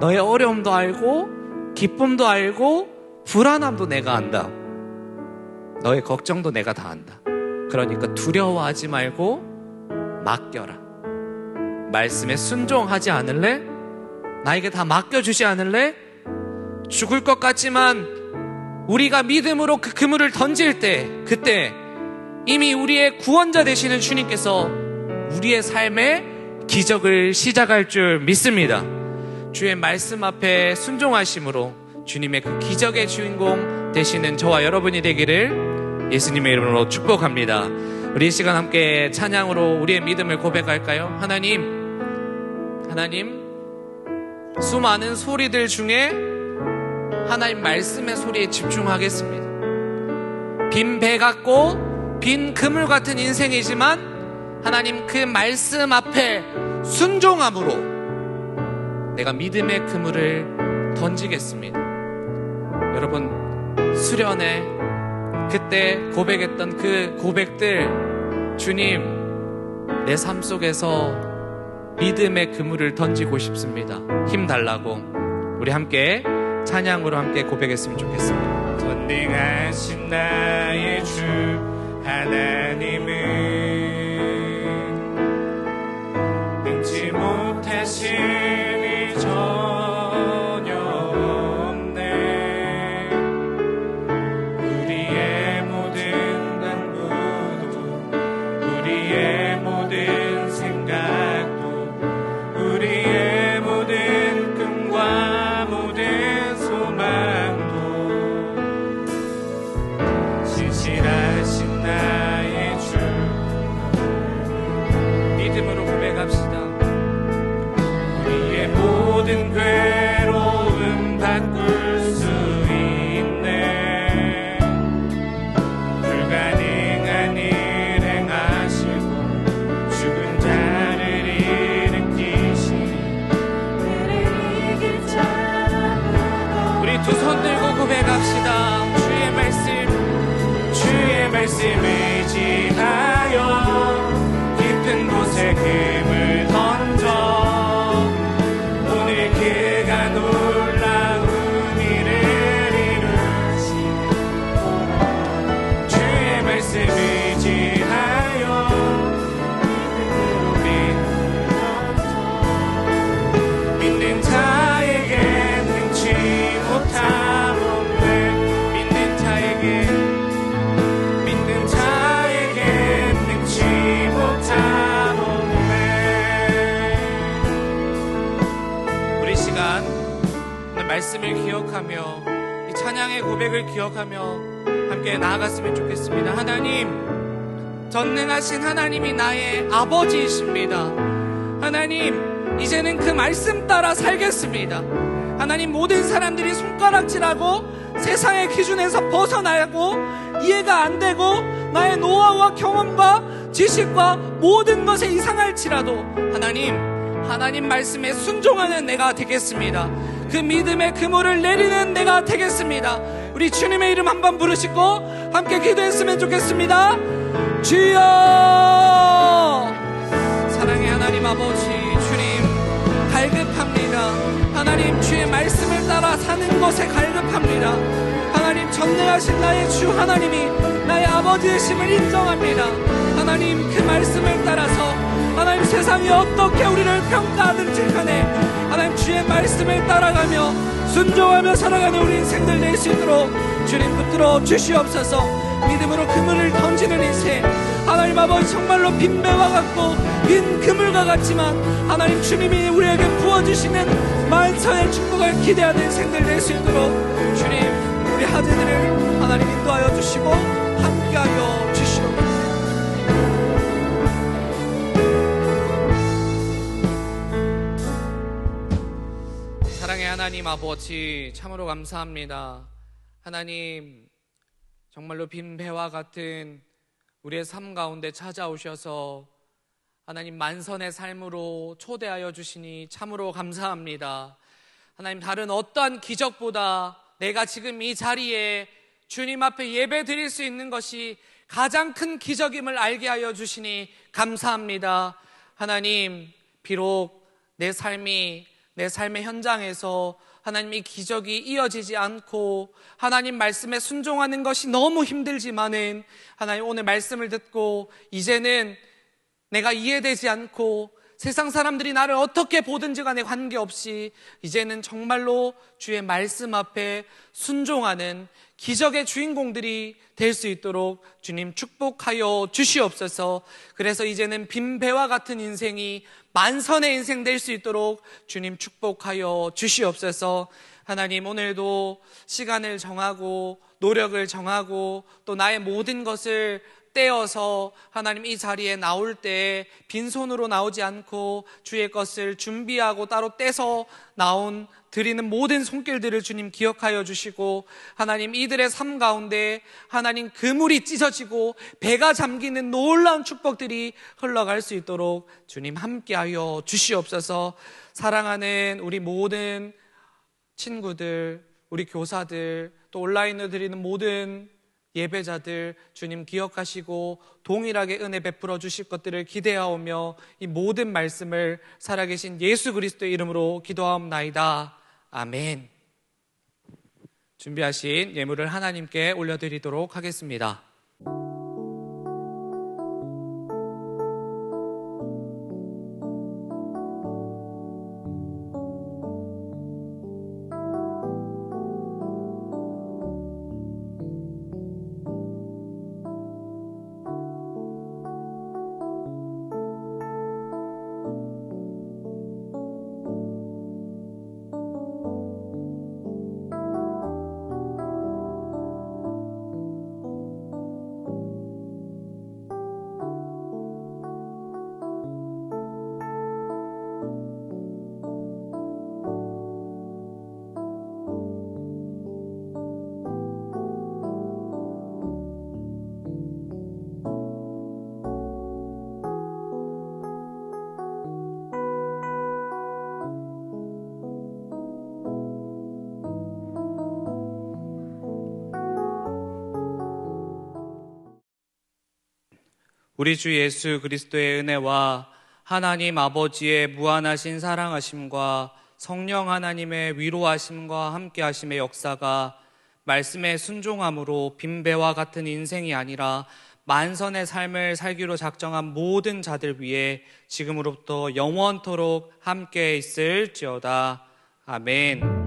너의 어려움도 알고, 기쁨도 알고, 불안함도 내가 안다. 너의 걱정도 내가 다 안다. 그러니까 두려워하지 말고 맡겨라. 말씀에 순종하지 않을래? 나에게 다 맡겨주지 않을래? 죽을 것 같지만 우리가 믿음으로 그 그물을 던질 때, 그때 이미 우리의 구원자 되시는 주님께서 우리의 삶에 기적을 시작할 줄 믿습니다. 주의 말씀 앞에 순종하심으로 주님의 그 기적의 주인공 되시는 저와 여러분이 되기를 예수님의 이름으로 축복합니다. 우리 이 시간 함께 찬양으로 우리의 믿음을 고백할까요? 하나님, 수많은 소리들 중에 하나님 말씀의 소리에 집중하겠습니다. 빈 배 같고 빈 그물 같은 인생이지만 하나님 그 말씀 앞에 순종함으로 내가 믿음의 그물을 던지겠습니다. 여러분, 수련회 그때 고백했던 그 고백들, 주님, 내 삶 속에서 믿음의 그물을 던지고 싶습니다. 힘 달라고 우리 함께 찬양으로 함께 고백했으면 좋겠습니다. 전능하신 나의 주 하나님은 능치 못하신 이 전혀 없네. 바꿀 수 있네. 불가능한 일 행하시고 죽은 자를 일으키시. 우리 두 손 들고 고백합시다. 주의 말씀 의지하여 깊은 곳에 금을 던져 오늘 그가 놀라운 일을 이루시네. 주의 말씀 의지하여 믿는 자에게 능치 못함 없네. 믿는 자에게 능치 못함 없네. 우리 시간 오늘 말씀을 기억하며 이 찬양의 고백을 기억하며 함께 나아갔으면 좋겠습니다. 하나님, 전능하신 하나님이 나의 아버지이십니다. 하나님, 이제는 그 말씀 따라 살겠습니다. 하나님, 모든 사람들이 손가락질하고 세상의 기준에서 벗어나고 이해가 안 되고 나의 노하우와 경험과 지식과 모든 것에 이상할지라도 하나님 말씀에 순종하는 내가 되겠습니다. 그 믿음의 그물을 내리는 내가 되겠습니다. 우리 주님의 이름 한번 부르시고 함께 기도했으면 좋겠습니다. 주여! 사랑의 하나님 아버지, 주님 갈급합니다. 하나님, 주의 말씀을 따라 사는 것에 갈급합니다. 하나님, 전능하신 나의 주 하나님이 나의 아버지이심을 인정합니다. 하나님, 그 말씀을 따라서 하나님, 세상이 어떻게 우리를 평가하든지 간에 하나님, 주의 말씀을 따라가며 순종하며 살아가는 우리 인생들 될 수 있도록 주님 붙들어 주시옵소서. 믿음으로 그물을 던지는 인생, 하나님 아버지, 정말로 빈 배와 같고 빈 그물과 같지만 하나님, 주님이 우리에게 부어주시는 만선의 축복을 기대하는 인생들 될 수 있도록 주님, 우리 하재들을 하나님 인도하여 주시고 함께하여 주시옵소서. 사랑의 하나님 아버지, 참으로 감사합니다. 하나님, 정말로 빈 배와 같은 우리의 삶 가운데 찾아오셔서 하나님, 만선의 삶으로 초대하여 주시니 참으로 감사합니다. 하나님, 다른 어떠한 기적보다 내가 지금 이 자리에 주님 앞에 예배 드릴 수 있는 것이 가장 큰 기적임을 알게 하여 주시니 감사합니다. 하나님, 비록 내 삶의 현장에서 하나님, 이 기적이 이어지지 않고 하나님 말씀에 순종하는 것이 너무 힘들지만은 하나님, 오늘 말씀을 듣고 이제는 내가 이해되지 않고 세상 사람들이 나를 어떻게 보든지 간에 관계없이 이제는 정말로 주의 말씀 앞에 순종하는 기적의 주인공들이 될 수 있도록 주님 축복하여 주시옵소서. 그래서 이제는 빈 배와 같은 인생이 만선의 인생 될 수 있도록 주님 축복하여 주시옵소서. 하나님, 오늘도 시간을 정하고 노력을 정하고 또 나의 모든 것을 떼어서 하나님, 이 자리에 나올 때 빈손으로 나오지 않고 주의 것을 준비하고 따로 떼서 드리는 모든 손길들을 주님 기억하여 주시고, 하나님, 이들의 삶 가운데 하나님, 그물이 찢어지고 배가 잠기는 놀라운 축복들이 흘러갈 수 있도록 주님 함께하여 주시옵소서. 사랑하는 우리 모든 친구들, 우리 교사들, 또 온라인으로 드리는 모든 예배자들 주님 기억하시고 동일하게 은혜 베풀어 주실 것들을 기대하오며 이 모든 말씀을 살아계신 예수 그리스도의 이름으로 기도하옵나이다. 아멘. 준비하신 예물을 하나님께 올려드리도록 하겠습니다. 우리 주 예수 그리스도의 은혜와 하나님 아버지의 무한하신 사랑하심과 성령 하나님의 위로하심과 함께하심의 역사가 말씀에 순종함으로 빈배와 같은 인생이 아니라 만선의 삶을 살기로 작정한 모든 자들 위해 지금으로부터 영원토록 함께 있을지어다. 아멘.